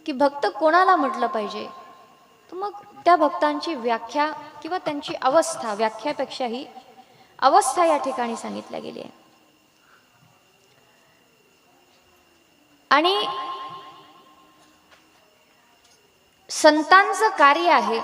की भक्त कोणाला म्हटलं पाहिजे, तर मग त्या भक्तांची व्याख्या किंवा त्यांची अवस्था, व्याख्यापेक्षाही अवस्था या ठिकाणी सांगितल्या गेली आहे. आणि संतांचं कार्य आहे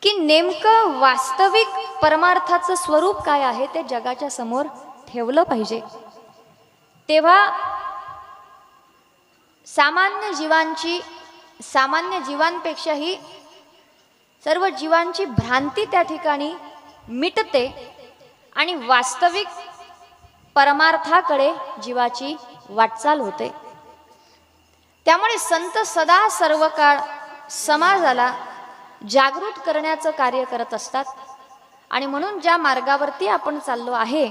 की नेमकं वास्तविक परमार्थाचं स्वरूप काय आहे ते जगाच्या समोर ठेवलं पाहिजे. तेव्हा सामान्य जीवांपेक्षाही सर्व जीवांची भ्रांती त्या ठिकाणी मिटते आणि वास्तविक परमार्थाकडे जीवाची वाटचाल होते. त्यामुळे संत सदा सर्व काळ समाजाला जागृत करण्याचं कार्य करत असतात. आणि म्हणून ज्या मार्गावरती आपण चाललो आहे,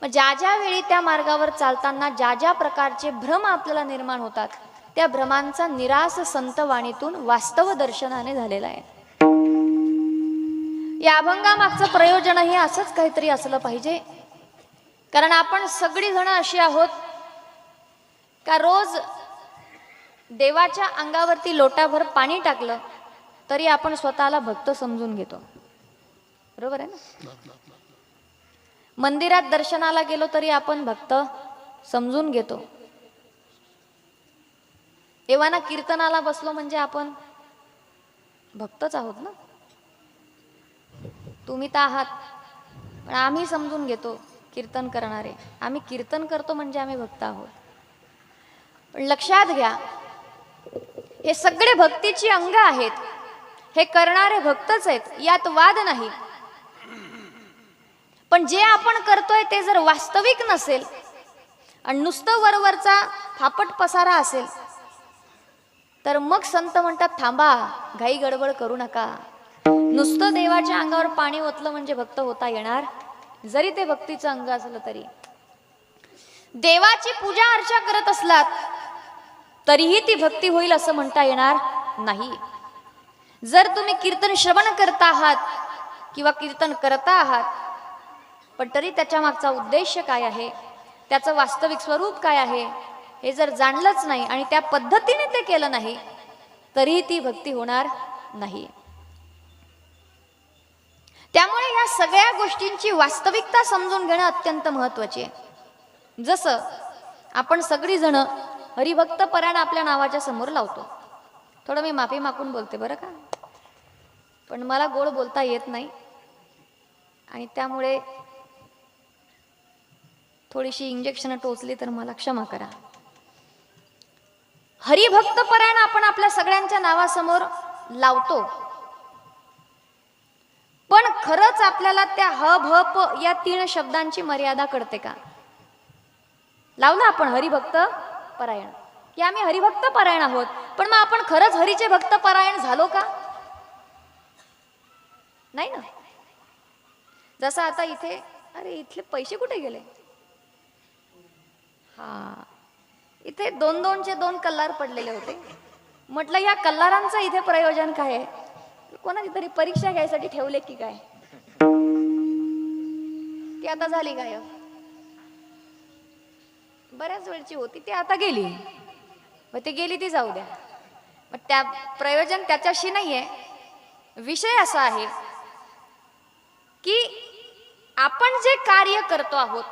मग ज्या ज्या वेळी त्या मार्गावर चालताना ज्या ज्या प्रकारचे भ्रम आपल्याला निर्माण होतात, त्या भ्रमांचा निराश संतवाणीतून वास्तव दर्शनाने झालेला आहे. या अभंगामागचं प्रयोजनही असंच काहीतरी असलं पाहिजे. कारण आपण सगळी जण अशी आहोत का रोज देवाच्या अंगावरती लोटाभर पाणी टाकलं तरी आपण स्वतःला भक्त समजून घेतो. बरोबर आहे ना? मंदिरात दर्शनाला गेलो तरी आपण भक्त समजून घेतो. एव्हाना कीर्तनाला बसलो म्हणजे आपण भक्तच आहोत ना. तुम्ही तर आहात, पण आम्ही समजून घेतो कीर्तन करणारे. आम्ही कीर्तन करतो म्हणजे आम्ही भक्त आहोत. पण लक्षात घ्या, हे सगळे भक्तीची अंग आहेत. हे करणारे भक्तच आहेत, यात वाद नाही. पण जे आपण करतोय ते जर वास्तविक नसेल आणि नुसतं वरवरचा फापट पसारा असेल, तर मग संत म्हणतात थांबा, घाई गडबड करू नका. नुसतं देवाच्या अंगावर पाणी ओतलं म्हणजे भक्त होता येणार, जरी ते भक्तीचं अंग असलं तरी. देवाची पूजा अर्चा करत असलात तरीही ती भक्ती होईल असं म्हणता येणार नाही. जर तुम्ही कीर्तन श्रवण करता आहात किंवा कीर्तन करता आहात, पण तरी त्याच्या मागचा उद्देश काय आहे, त्याचं वास्तविक स्वरूप काय आहे हे जर जाणलंच नाही आणि त्या पद्धतीने ते केलं नाही, तरीही ती भक्ती होणार नाही. त्यामुळे या सगळ्या गोष्टींची वास्तविकता समजून घेणं अत्यंत महत्त्वाचे आहे. जसं आपण सगळी जण हरिभक्त परायण आपल्या नावाच्या समोर लावतो. थोडं मी माफी मागून बोलते बरं का, पण मला गोड बोलता येत नाही आणि त्यामुळे थोडीशी इंजेक्शन टोचली तर मला क्षमा करा. हरिभक्त परायण आपण आपल्या सगळ्यांच्या नावासमोर लावतो, पण खरंच आपल्याला त्या ह भ प या 3 शब्दांची मर्यादा कळते का? लावलं आपण हरिभक्त परायण की आम्ही हरिभक्त परायण आहोत, पण मग आपण खरंच हरीचे भक्त परायण झालो का? नाही ना. जसं आता इथे, अरे इथले पैसे कुठे गेले? हा, इथे 2-2चे 2 कल्लार पडलेले होते. म्हटलं या कल्लारांचं इथे प्रयोजन काय आहे? कोणाची तरी परीक्षा घ्यायसाठी ठेवले की काय? ती आता झाली गायब. बऱ्याच वेळची होती, ती आता गेली. मग ती गेली ती जाऊ द्या. मग त्या प्रयोजन त्याच्याशी नाहीये. विषय असा आहे की आपण जे कार्य करतो आहोत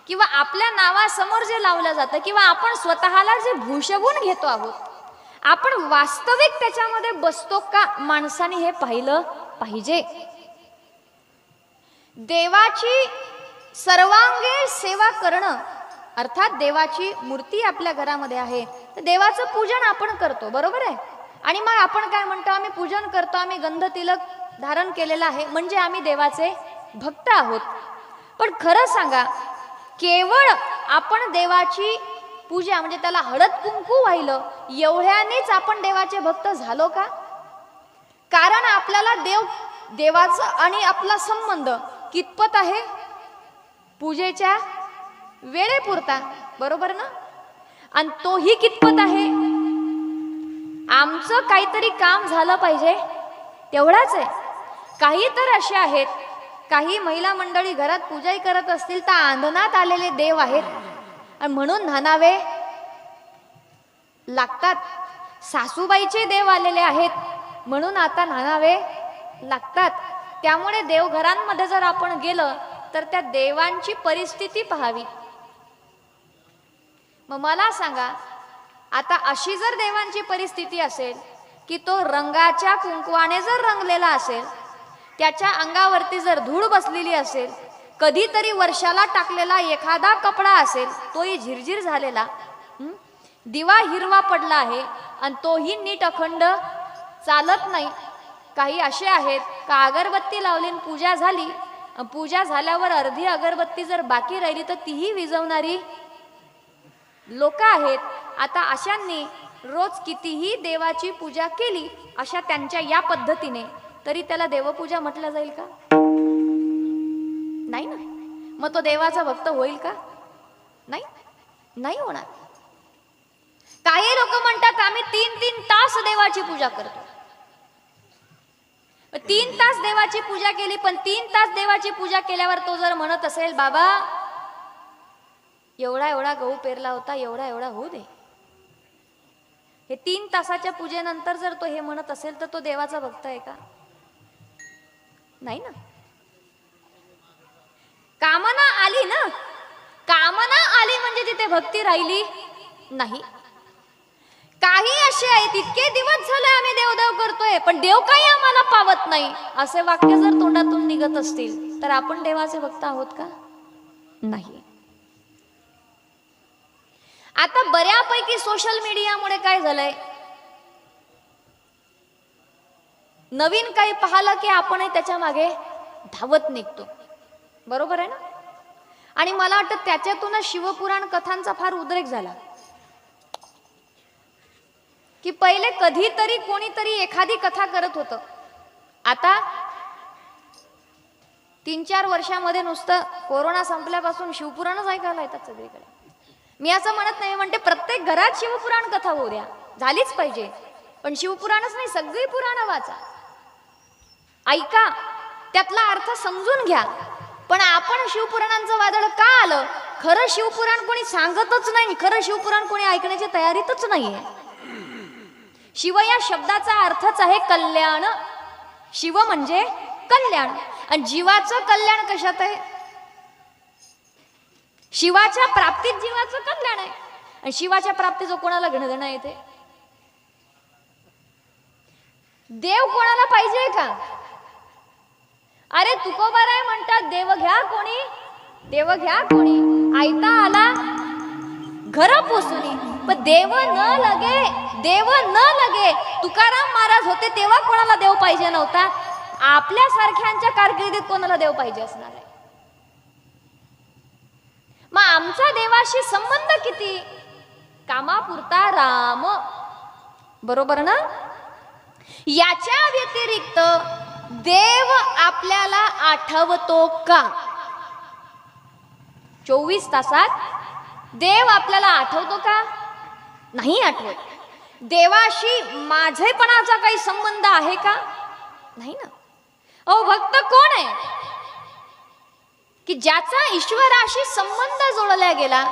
किंवा आपल्या नावासमोर जे लावलं जातं किंवा आपण स्वतःला जे भूषवून घेतो आहोत, आपण वास्तविक त्याच्यामध्ये बसतो का, माणसाने हे पाहिलं पाहिजे. देवाची सर्वांगे सेवा करणं, अर्थात देवाची मूर्ती आपल्या घरामध्ये आहे तर देवाचं पूजन आपण करतो, बरोबर आहे. आणि मग आपण काय म्हणतो, आम्ही पूजन करतो, आम्ही गंध तिलक धारण केलेलं आहे म्हणजे आम्ही देवाचे भक्त आहोत. पण खरं सांगा, केवळ आपण देवाची पूजा म्हणजे त्याला हळद कुंकू वाहिलं एवढ्यानेच आपण देवाचे भक्त झालो का? कारण आपल्याला देवाचं आणि आपला संबंध कितपत आहे? पूजेच्या वेळेपुरता, बरोबर ना? आणि तोही कितपत आहे? आमचं काहीतरी काम झालं पाहिजे तेवढाच आहे. काही तर असे आहेत, काही महिला मंडळी घरात पूजाही करत असतील तर अंधनात आलेले देव आहेत आणि म्हणून न्हानावे लागतात. सासूबाईचे देव आलेले आहेत म्हणून आता नाणावे लागतात. त्यामुळे देवघरांमध्ये जर आपण गेलं तर त्या देवांची परिस्थिती पाहावी. मग मला सांगा, आता अशी जर देवांची परिस्थिती असेल की तो रंगाच्या कुंकवाने जर रंगलेला असेल, त्याच्या अंगावरती जर धूळ बसलेली असेल, कधीतरी वर्षाला टाकलेला एखादा कपडा असेल तोही झिरझिर झालेला, दिवा हिरवा पडला आहे आणि तोही नीट अखंड चालत नाही. काही असे आहेत का अगरबत्ती लावली पूजा झाली, पूजा झाल्यावर अर्धी अगरबत्ती जर बाकी राहिली तर तीही विझवणारी लोक आहेत. आता अशांनी रोज कितीही देवाची पूजा केली अशा त्यांच्या या पद्धतीने, तरी त्याला देवपूजा म्हटलं जाईल का? नाही ना. मग तो देवाचा भक्त होईल का? नाही, नाही होणार. काही लोक म्हणतात आम्ही 3-3 तास देवाची पूजा करतो. 3 तास देवाची पूजा केली, पण 3 तास देवाची पूजा केल्यावर तो जर म्हणत असेल बाबा एवढा एवढा गहू पेरला होता, एवढा एवढा होऊ दे, हे 3 तासाच्या पूजेनंतर जर तो हे म्हणत असेल तर तो देवाचा भक्त आहे का? नाही ना. कामना आली ना, कामना आली म्हणजे तिथे भक्ती राहिली नाही. काही असे आहेत इतके दिवस झाले आम्ही देवदेव करतोय पण देव काही आम्हाला पावत नाही, असे वाक्य जर तोंडातून निघत असतील तर आपण देवाचे भक्त आहोत का? नाही. आता बऱ्यापैकी सोशल मीडियामुळे काय झालंय, नवीन काही पाहिलं की आपणही त्याच्या मागे धावत निघतो. बरोबर आहे ना. आणि मला वाटतं त्याच्यातूनच शिवपुराण कथांचा फार उद्रेक झाला की पहिले कधीतरी कोणीतरी एखादी कथा करत होतं. आता 3-4 वर्षामध्ये नुसतं कोरोना संपल्यापासून शिवपुराणच ऐकायला येतात सगळीकडे. मी असं म्हणत नाही, म्हणते प्रत्येक घरात शिवपुराण कथा होऊ द्या, झालीच पाहिजे, पण शिवपुराणच नाही सगळी पुराणं वाचा, ऐका, त्यातला अर्थ समजून घ्या. पण आपण शिवपुराणांचं वादळ का आलं? खरं शिवपुराण कोणी सांगतच नाही, खरं शिवपुराण कोणी ऐकण्याच्या तयारीतच नाहीये. शिव या शब्दाचा अर्थच आहे कल्याण. शिव म्हणजे कल्याण. आणि जीवाचं कल्याण कशात आहे? शिवाच्या प्राप्तीत जीवाचं कल्याण आहे. आणि शिवाच्या प्राप्तीचं कोणाला घणघणा येते? देव कोणाला पाहिजे का? अरे तुकोबाराय म्हणतात देव घ्या कोणी, देव घ्या कोणी, आयता आला घर पोसुनी, पण देव न लगे, देव न लगे. तुकाराम महाराज होते तेव्हा कोणाला देव पाहिजे नव्हता, आपल्या सारख्यांच्या कारकिर्दीत कोणाला देव पाहिजे असणार आहे? मग आमचा देवाशी संबंध किती? कामापुरता राम, बरोबर ना. याच्या व्यतिरिक्त देव आपल्याला आठवतो का? 24 तासात देव आपल्याला आठवतो का? नाही आठवत. देवाशी माझेपणाचा काही संबंध आहे का? नाही ना. ओ भक्त कोण आहे की ज्याचा ईश्वराशी संबंध जोडला गेला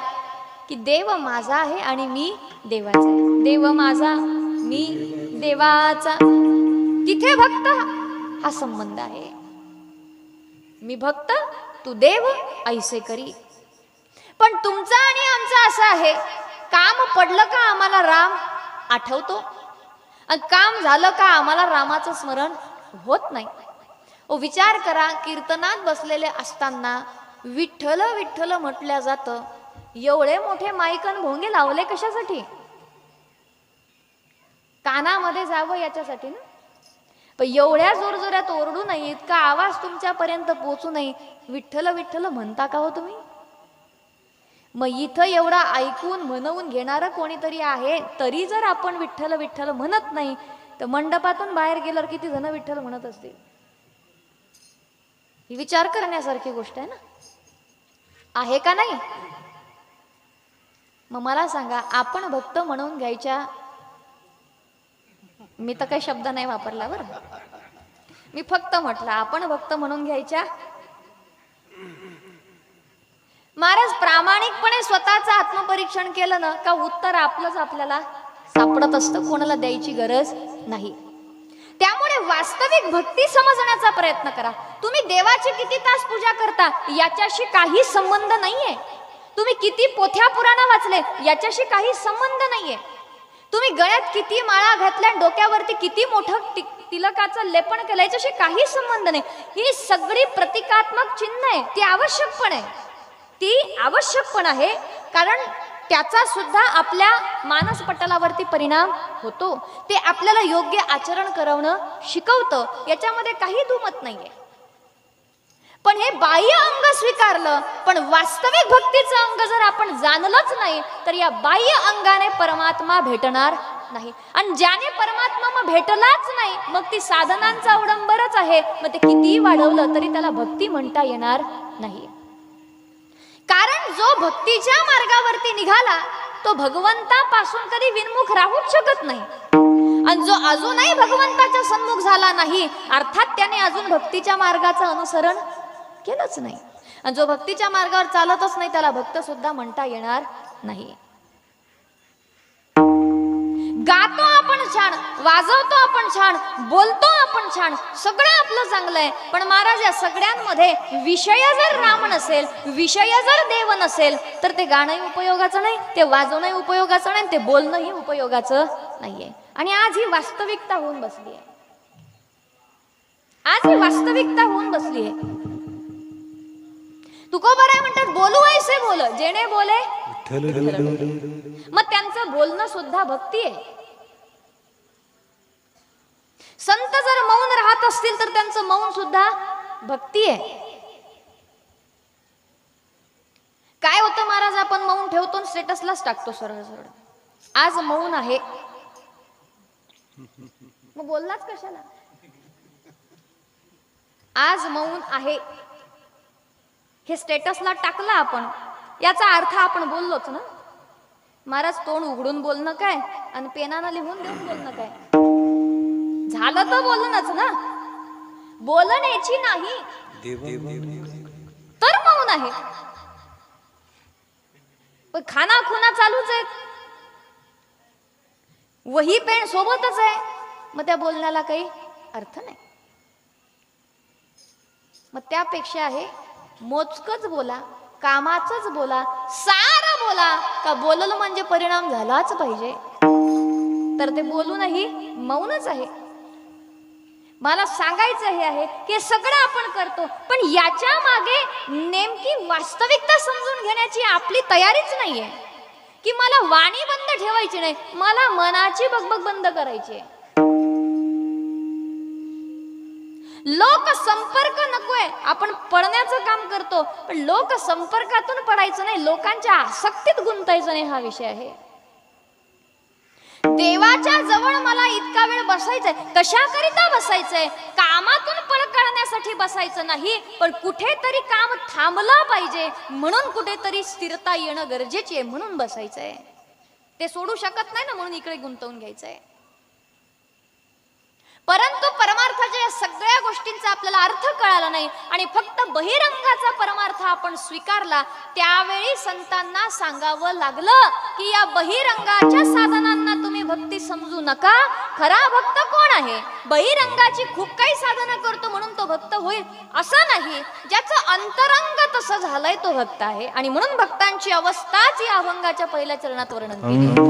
की देव माझा आहे आणि मी देवाचा आहे, देव माझा मी देवाचा, तिथे भक्त हा संबंध आहे. मी भक्त तू देव ऐसे करी. पण तुमचा आणि आमचा असं आहे, काम पडलं का आम्हाला राम आठवतो आणि काम झालं का आम्हाला रामाचं स्मरण होत नाही. ओ विचार करा, कीर्तनात बसलेले असताना विठ्ठल विठ्ठल म्हटल्या जातं, एवढे मोठे माईकन भोंगे लावले कशासाठी? कानामध्ये जावं याच्यासाठी ना. पण एवढ्या जोरजोरात ओरडू नये, इतका आवाज तुमच्यापर्यंत पोहोचू नये, विठ्ठल विठ्ठल म्हणता का हो तुम्ही? मग इथं एवढा ऐकून म्हणवून घेणारं कोणीतरी आहे, तरी जर आपण विठ्ठल विठ्ठल म्हणत नाही तर मंडपातून बाहेर गेल्यावर किती जण विठ्ठल म्हणत असतील? ही विचार करण्यासारखी गोष्ट आहे ना, आहे का नाही? मग मला सांगा, आपण भक्त म्हणून घ्यायच्या, मी तर काही शब्द नाही वापरला बरं, मी फक्त म्हटलं आपण भक्त म्हणून घ्यायच्या. महाराज प्रामाणिकपणे स्वतःचं आत्मपरीक्षण केलं ना का उत्तर आपलंच आपल्याला सापडत असतं, कोणाला द्यायची गरज नाही. त्यामुळे वास्तविक भक्ती समजण्याचा प्रयत्न करा. तुम्ही देवाची किती तास पूजा करता याच्याशी काही संबंध नाहीये. तुम्ही किती पोथ्या पुराणा वाचले याच्याशी काही संबंध नाहीये. तुम्ही गळ्यात किती माळा घातल्या, डोक्यावरती किती मोठं तिलकाचं लेपन केलं याच्याशी काही संबंध नाही. ही सगळी प्रतिकात्मक चिन्ह आहे, ती आवश्यक आहे. ती आवश्यक पण आहे, कारण त्याचा सुद्धा आपल्या मानसपटलावरती परिणाम होतो. ते आपल्याला योग्य आचरण करवणं शिकवतं, याच्यामध्ये काही दुमत नाहीये. पण हे बाह्य अंग स्वीकारलं, पण वास्तविक भक्तीचं अंग जर आपण जाणलंच नाही तर या बाह्य अंगाने परमात्मा भेटणार नाही. आणि ज्याने परमात्मा मग भेटलाच नाही, मग ती साधनांचा अवडंबरच आहे. मग ते कितीही वाढवलं तरी त्याला भक्ती म्हणता येणार नाही. कारण जो भक्तीच्या मार्गावरती निघाला तो भगवंतापासून कधी विनमुख राहूच शकत नाही. आणि जो अजूनही भगवंताच्या सन्मुख झाला नाही, अर्थात त्याने अजून भक्तीच्या मार्गाचं अनुसरण केलंच नाही. आणि जो भक्तीच्या मार्गावर चालतच नाही त्याला भक्त सुद्धा म्हणता येणार नाही. गातो आपण छान, वाजवतो आपण छान, बोलतो आपण छान, सगळं आपलं चांगलं आहे. पण महाराज या सगळ्यांमध्ये विषय जर राम नसेल, विषय जर देव नसेल तर ते गाणंही उपयोगाचं नाही, ते वाजवणंही उपयोगाचं नाही, ते बोलणंही उपयोगाचं नाहीये. आणि आज ही वास्तविकता होऊन बसली आहे. आज ही वास्तविकता होऊन बसली आहे. तुकोबाराय म्हणतात, बोलू ऐसे बोल जेणे बोले. मग त्यांचं बोलणं सुद्धा भक्ती आहे. संत जर मौन राहत असतील तर त्यांचं मौन सुद्धा भक्ती आहे. काय होतं महाराज, आपण मौन ठेवतो, स्टेटसलाच टाकतो सरळ सरळ, आज मौन आहे. मग बोललाच कशाला? आज मौन आहे हे स्टेटसला टाकलं आपण, याचा अर्थ आपण बोललोच ना. महाराज तोंड उघडून बोलणं काय आणि पेनानं लिहून देऊन बोलणं काय? झालं तर बोलणंच ना. बोलण्याची नाही तर मौन आहे. पण खाना खुना चालूच आहेत, वही पेन सोबतच आहे, मग त्या बोलण्याला काही अर्थ नाही. मग त्यापेक्षा आहे मोजकच बोला, कामाचंच बोला, सारं बोला. का बोललं म्हणजे परिणाम झालाच पाहिजे, तर ते बोलूनही मौनच आहे. मला सांगायचं हे आहे की सगळं आपण करतो, पण याच्या मागे नेमकी वास्तविकता समजून घेण्याची आपली तयारीच नाहीये. की मला वाणी बंद ठेवायची नाही, मला मनाची बगबग बंद करायची आहे. लोक संपर्क नकोय, आपण पडण्याचं काम करतो, पण लोक संपर्कातून पडायचं नाही, लोकांच्या आसक्तीत गुंतायचं नाही, हा विषय आहे. देवाच्या जवळ मला इतका वेळ बसायचंय, कशाकरिता बसायचंय? कामातून पळ काढण्यासाठी बसायचं नाही, पण कुठेतरी काम थांबलं पाहिजे म्हणून कुठेतरी स्थिरता येणं गरजेची आहे म्हणून बसायचंय. ते सोडू शकत नाही ना, म्हणून इकडे गुंतवून घ्यायचंय. परंतु परमार्थाच्या या सगळ्या गोष्टींचा आपल्याला अर्थ कळाला नाही आणि फक्त बहिरंगाचा परमार्थ आपण स्वीकारला, त्यावेळी संतांना सांगावं लागलं की या बहिरंगाच्या साधनांना तुम्ही भक्ती समजू नका. खरा भक्त कोण आहे? बहिरंगाची खूप काही साधना करतो म्हणून तो भक्त होईल असं नाही. ज्याचं अंतरंग तसं झालंय तो भक्त आहे. आणि म्हणून भक्तांची अवस्थाच या अभंगाच्या पहिल्या चरणात वर्णन केली.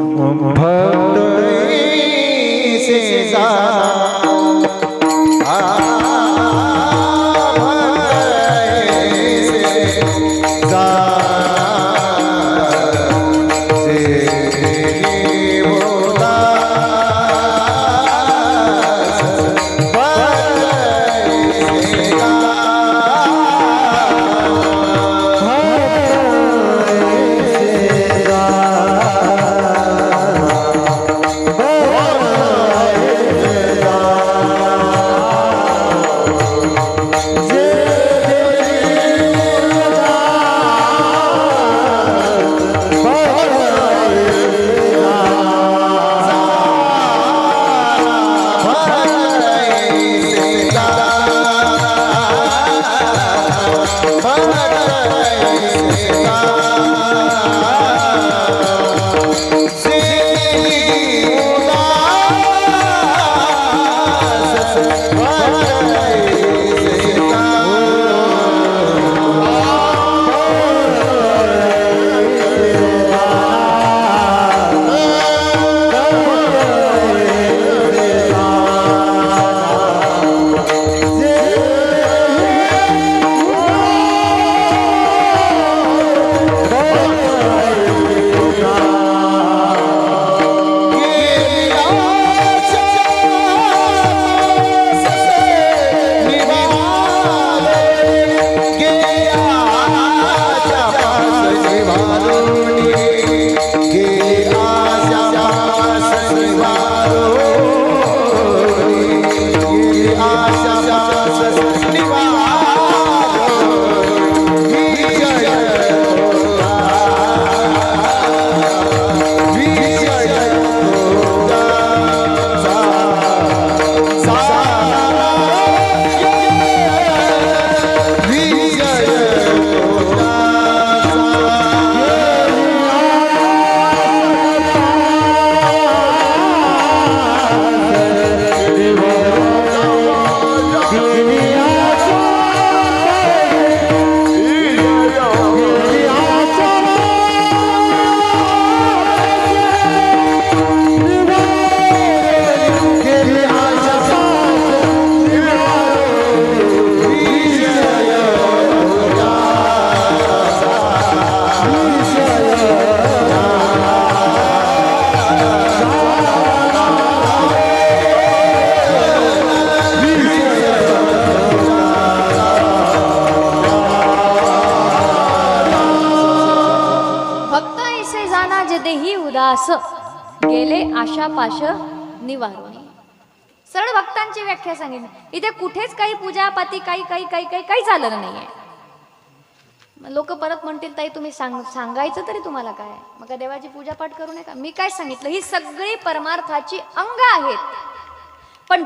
असं गेले आशा पाश निवारुणी. सरळ भक्तांची व्याख्या सांगितली. इथे कुठेच काही पूजापाती काही झालेलं नाहीये. लोक परत म्हणतील ताई तुम्ही सांगायचं तरी तुम्हाला काय, मग का देवाची पूजा पाठ करू नये का? मी काय सांगितलं, ही सगळी परमार्थाची अंग आहेत, पण